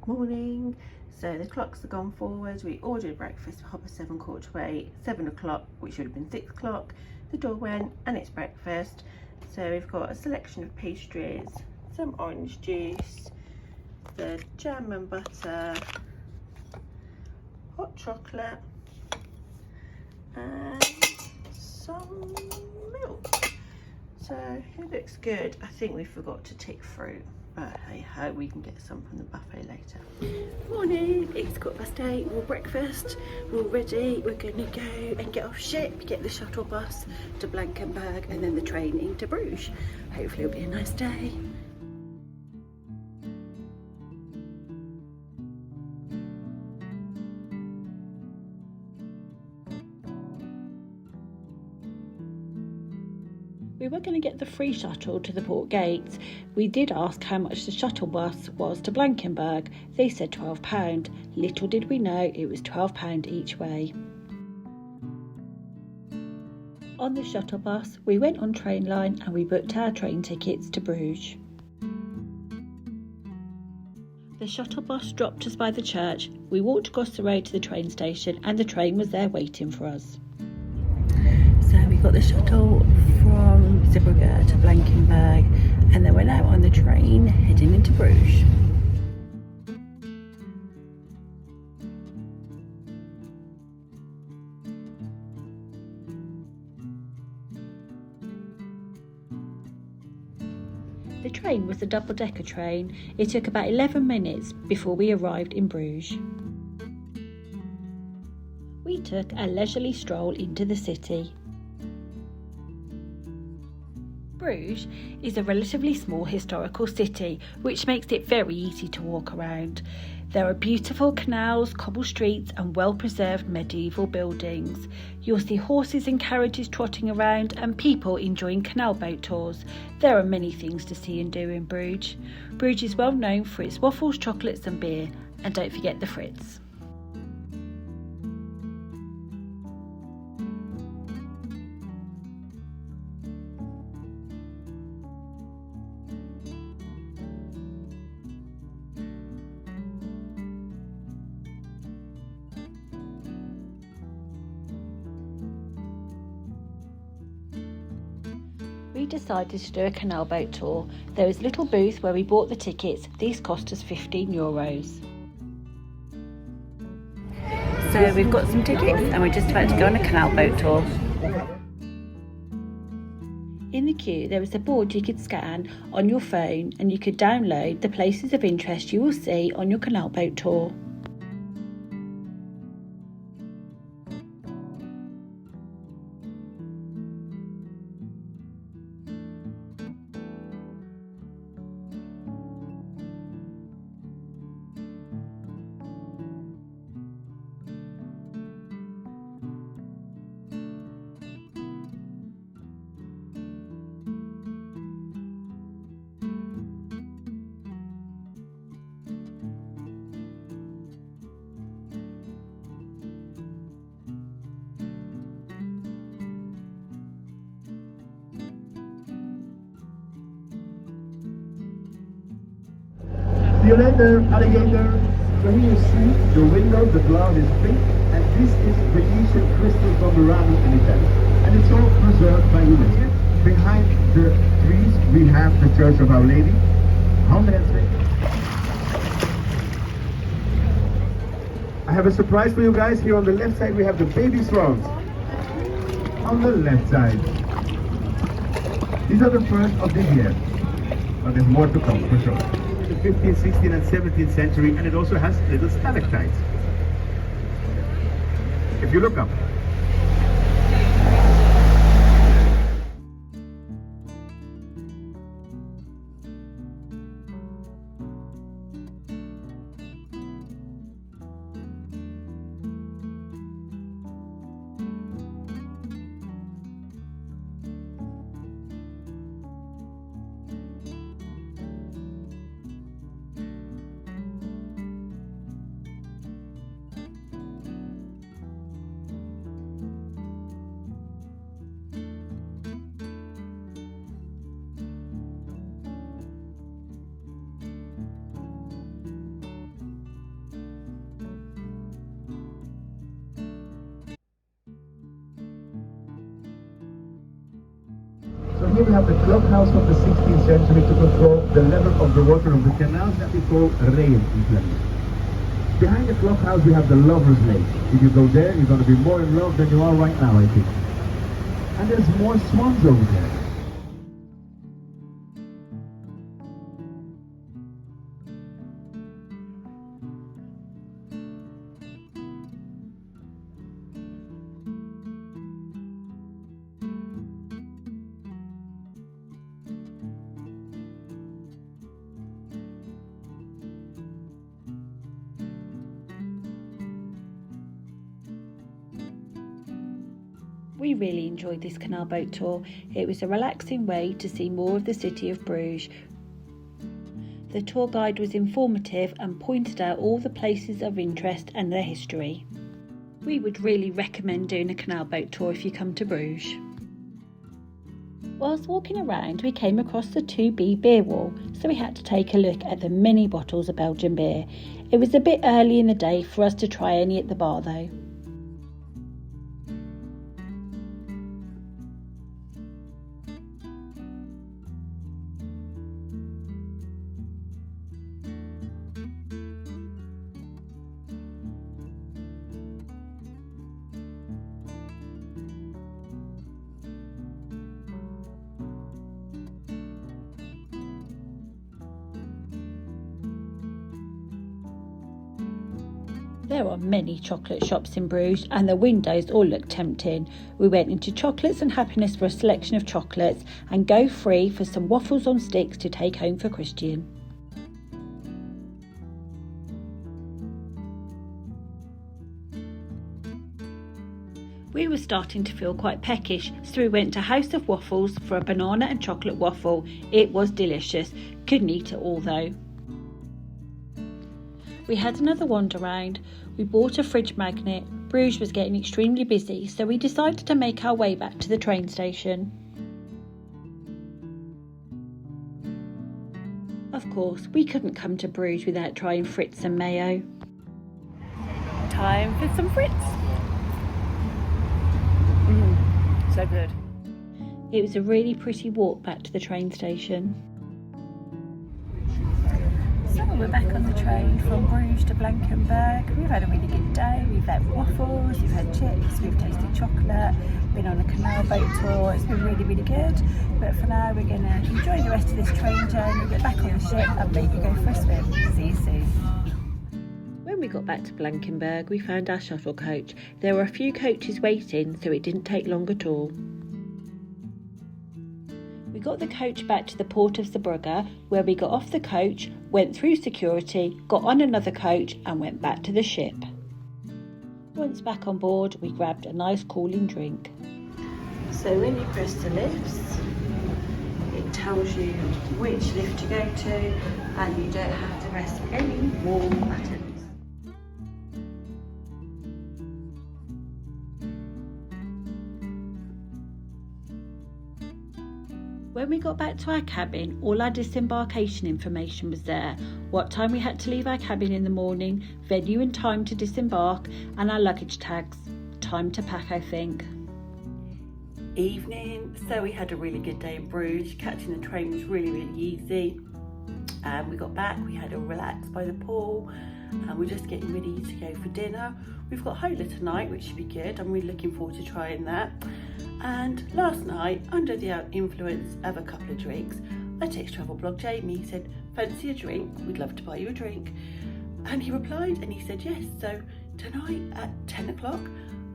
Morning. So the clocks have gone forward. We ordered breakfast for 7:15, 7 o'clock, which should have been 6 o'clock. The door went and it's breakfast. So we've got a selection of pastries, some orange juice, the jam and butter, hot chocolate, and some milk. So it looks good. I think we forgot to tick fruit, but hey ho, we can get some from the buffet later. Morning, it's 8:15, we're breakfast, we're all ready, we're gonna go and get off ship, get the shuttle bus to Blankenberg and then the train into Bruges. Hopefully it'll be a nice day. We were going to get the free shuttle to the port gates. We did ask how much the shuttle bus was to Blankenberg. They said £12. Little did we know it was £12 each way. On the shuttle bus, we went on Trainline and we booked our train tickets to Bruges. The shuttle bus dropped us by the church. We walked across the road to the train station and the train was there waiting for us. So we got the shuttle from Zeebrugge to Blankenberg and then we're now on the train heading into Bruges. The train was a double-decker train. It took about 11 minutes before we arrived in Bruges. We took a leisurely stroll into the city. Bruges is a relatively small historical city, which makes it very easy to walk around. There are beautiful canals, cobble streets and well-preserved medieval buildings. You'll see horses and carriages trotting around and people enjoying canal boat tours. There are many things to see and do in Bruges. Bruges is well known for its waffles, chocolates and beer. And don't forget the frites. We decided to do a canal boat tour. There was a little booth where we bought the tickets. These cost us €15. So we've got some tickets and we're just about to go on a canal boat tour. In the queue there was a board you could scan on your phone and you could download the places of interest you will see on your canal boat tour. See you later, alligator. So here you see the window, the glass is pink, and this is Venetian crystal from Murano in Italy. And it's all preserved by UNESCO. Behind the trees we have the Church of Our Lady. I have a surprise for you guys. Here on the left side we have the baby swans. On the left side. These are the first of this year. But there's more to come for sure. The 15th, 16th and 17th century, and it also has little stalactites. If you look up. here we have the clubhouse from the 16th century to control the level of the water of the canals that we call rail in Flemish. Behind the clubhouse we have the Lovers Lake. If you go there, you're going to be more in love than you are right now, I think. And there's more swans over there. We really enjoyed this canal boat tour. It was a relaxing way to see more of the city of Bruges. The tour guide was informative and pointed out all the places of interest and their history. We would really recommend doing a canal boat tour if you come to Bruges. Whilst walking around, we came across the 2B beer wall, so we had to take a look at the many bottles of Belgian beer. It was a bit early in the day for us to try any at the bar though. There are many chocolate shops in Bruges and the windows all look tempting. We went into Chocolates and Happiness for a selection of chocolates and Go Free for some waffles on sticks to take home for Christian. We were starting to feel quite peckish, so we went to House of Waffles for a banana and chocolate waffle. It was delicious. Couldn't eat it all though. We had another wander round. We bought a fridge magnet. Bruges was getting extremely busy, so we decided to make our way back to the train station. Of course, we couldn't come to Bruges without trying frites and mayo. Time for some frites. So good. It was a really pretty walk back to the train station. So we're back on the train from Brugge to Blankenberg. We've had a really good day. We've had waffles, we've had chips, we've tasted chocolate, been on a canal boat tour. It's been really, really good. But for now, we're going to enjoy the rest of this train journey, get back on the ship and maybe go for a swim. See you soon. When we got back to Blankenberg, we found our shuttle coach. There were a few coaches waiting, so it didn't take long at all. We got the coach back to the port of Zeebrugge, where we got off the coach, went through security, got on another coach and went back to the ship. Once back on board, we grabbed a nice cooling drink. So when you press the lifts, it tells you which lift to go to and you don't have to press any more buttons. When we got back to our cabin, all our disembarkation information was there. What time we had to leave our cabin in the morning, venue and time to disembark, and our luggage tags. Time to pack, I think. Evening, so we had a really good day in Bruges. Catching the train was really, really easy. We got back, we had a relax by the pool, and we're just getting ready to go for dinner. We've got Hola tonight, which should be good. I'm really looking forward to trying that. And last night, under the influence of a couple of drinks, I texted travel blog Jamie. He said, fancy a drink? We'd love to buy you a drink. And he replied and he said yes. So tonight at 10 o'clock,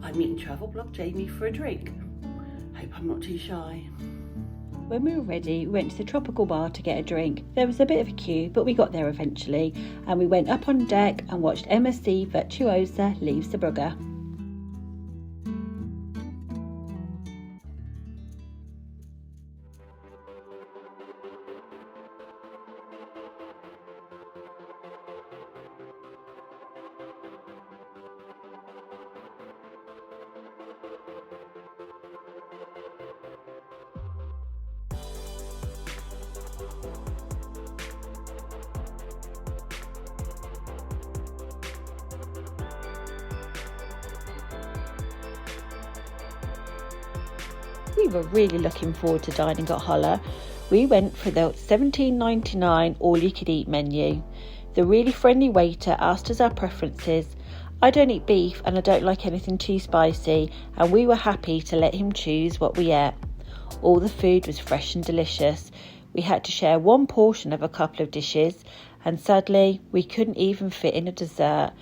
I'm meeting travel blog Jamie for a drink. Hope I'm not too shy. When we were ready, we went to the tropical bar to get a drink. There was a bit of a queue, but we got there eventually. And we went up on deck and watched MSC Virtuosa leave Zeebrugge. We were really looking forward to dining at Hola. We went for the $17.99 all-you-could-eat menu. The really friendly waiter asked us our preferences. I don't eat beef and I don't like anything too spicy, and we were happy to let him choose what we ate. All the food was fresh and delicious. We had to share one portion of a couple of dishes, and sadly we couldn't even fit in a dessert,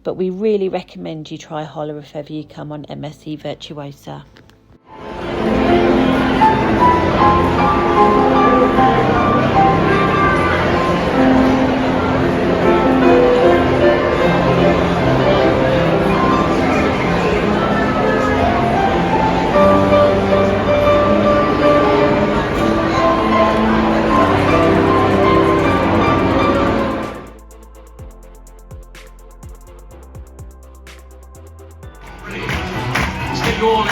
but we really recommend you try Hola if ever you come on MSC Virtuosa. Stick you all in.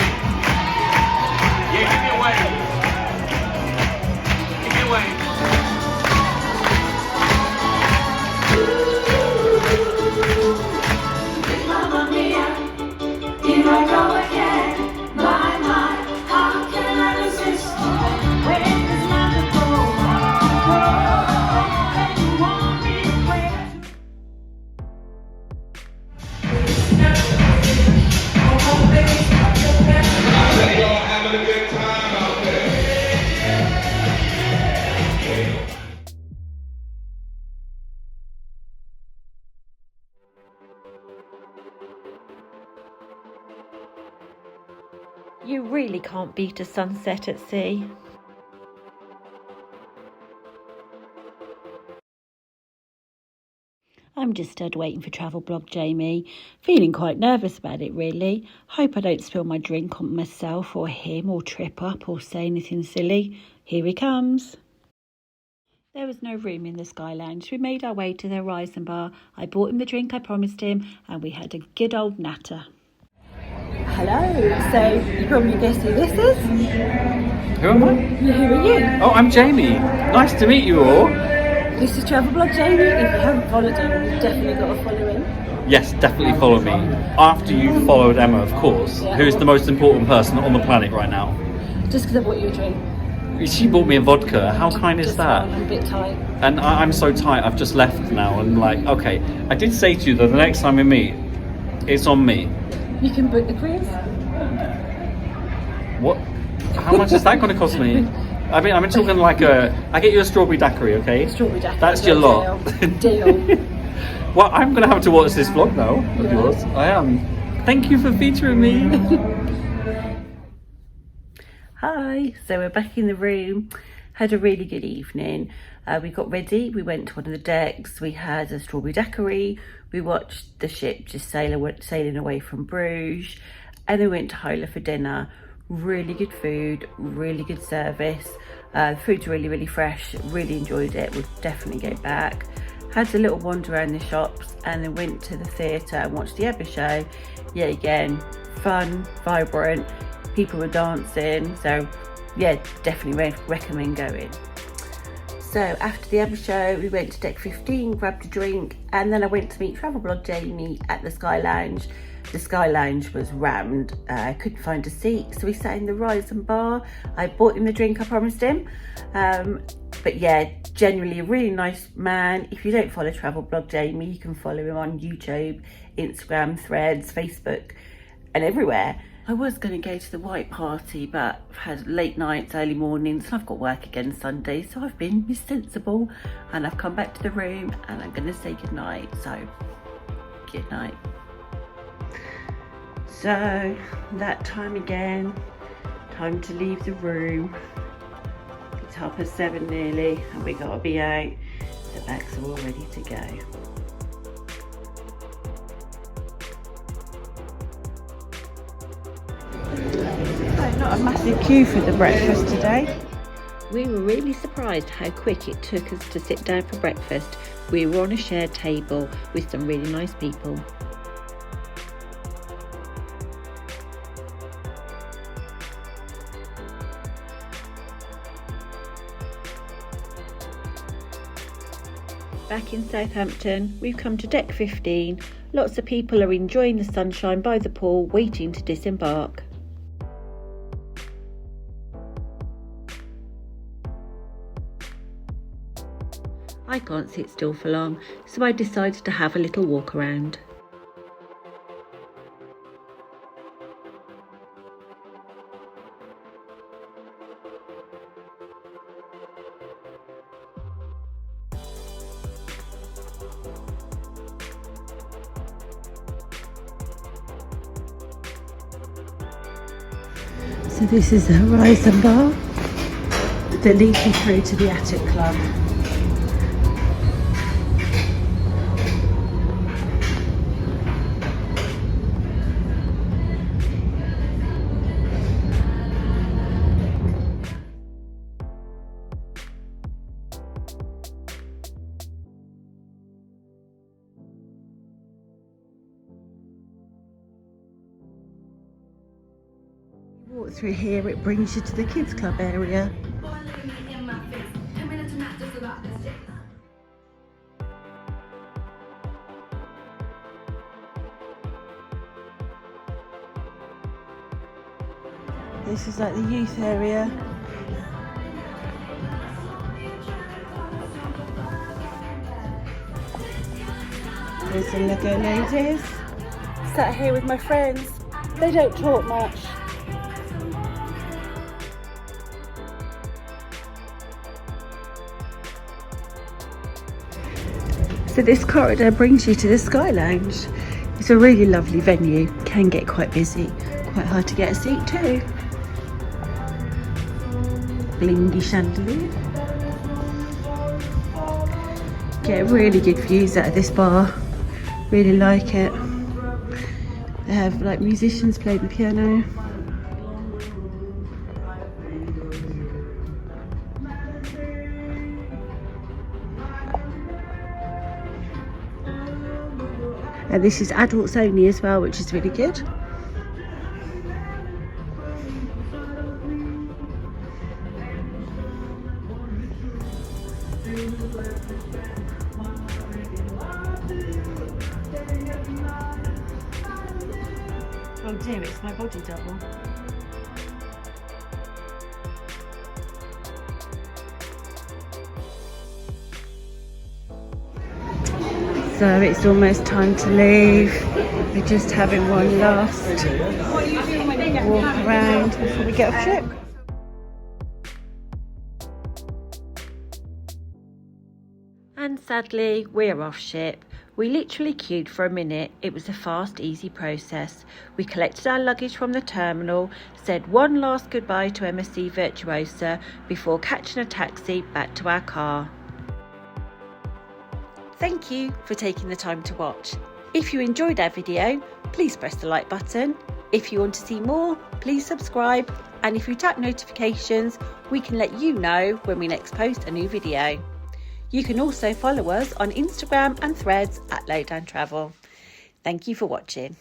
Yeah, give me a wave. Give me a wave. Mamma mia, here I go again. My, how can I resist? When there's magical, and you want me where? Having a good time out there. You really can't beat a sunset at sea. I'm just stood waiting for travel blog Jamie, feeling quite nervous about it really. Hope I don't spill my drink on myself or him or trip up or say anything silly. Here he comes. There was no room in the Sky Lounge. We made our way to the Horizon Bar. I bought him the drink I promised him and we had a good old natter. Hello, so you probably guessed who this is. Who am I? Who are you? Oh, I'm Jamie. Nice to meet you all. This is Travel Blog Jamie. If you haven't followed him, you've definitely got to follow him. Yes, definitely follow me. After you followed Emma, of course, Yeah. who's the most important person on the planet right now. Just because I bought you a drink. She bought me a vodka. How kind is Just that? one, I'm a bit tight. And I'm so tight, I've just left now. And like, okay, I did say to you that the next time we meet, it's on me. You can book the cruise. What? How much is that going to cost me? I mean, I'm talking like I get you a strawberry daiquiri, okay? Strawberry daiquiri. That's your lot. Deal. Well, I'm going to have to watch this vlog now of Yeah. yours. I am. Thank you for featuring me. Hi, so we're back in the room. Had a really good evening. We got ready, we went to one of the decks, we had a strawberry daiquiri, we watched the ship just sailing away from Bruges, and then we went to Hola for dinner. Really good food, really good service. The food's really, really fresh, really enjoyed it, would definitely go back. Had a little wander around the shops and then went to the theatre and watched the ABBA show. Yeah, again, fun, vibrant, people were dancing, so yeah, definitely recommend going. So after the ABBA show, we went to deck 15, grabbed a drink, and then I went to meet Travel Blog Jamie at the Sky Lounge. The Sky Lounge was rammed. I couldn't find a seat, so we sat in the Horizon Bar. I bought him the drink I promised him. But yeah, generally a really nice man. If you don't follow Travel Blog Jamie, you can follow him on YouTube, Instagram, Threads, Facebook, and everywhere. I was going to go to the white party, but I've had late nights, early mornings, and I've got work again Sunday, so I've been Miss Sensible, and I've come back to the room, and I'm going to say goodnight. So, good night. So, that time again, time to leave the room. It's 7:30 nearly, and we got to be out. The bags are all ready to go. Not a massive queue for the breakfast today. We were really surprised how quick it took us to sit down for breakfast. We were on a shared table with some really nice people. Back in Southampton, we've come to deck 15. Lots of people are enjoying the sunshine by the pool, waiting to disembark. I can't sit still for long, so I decided to have a little walk around. So this is the Horizon bar that leads you through to the Attic Club. Walk through here, it brings you to the kids club area. This is like the youth area. There's the Lego ladies. Sat here with my friends. They don't talk much. So this corridor brings you to the Sky Lounge. It's a really lovely venue, can get quite busy, quite hard to get a seat too. Blingy chandelier. Get really good views out of this bar, really like it. They have like musicians playing the piano. And this is adults only as well, which is really good. Oh dear, it's my body double. So it's almost time to leave. We're just having one last walk around before we get off ship. And sadly, we're off ship. We literally queued for a minute. It was a fast, easy process. We collected our luggage from the terminal, said one last goodbye to MSC Virtuosa before catching a taxi back to our car. Thank you for taking the time to watch. If you enjoyed our video, please press the like button. If you want to see more, please subscribe. And if you tap notifications, we can let you know when we next post a new video. You can also follow us on Instagram and Threads at Lowdown Travel. Thank you for watching.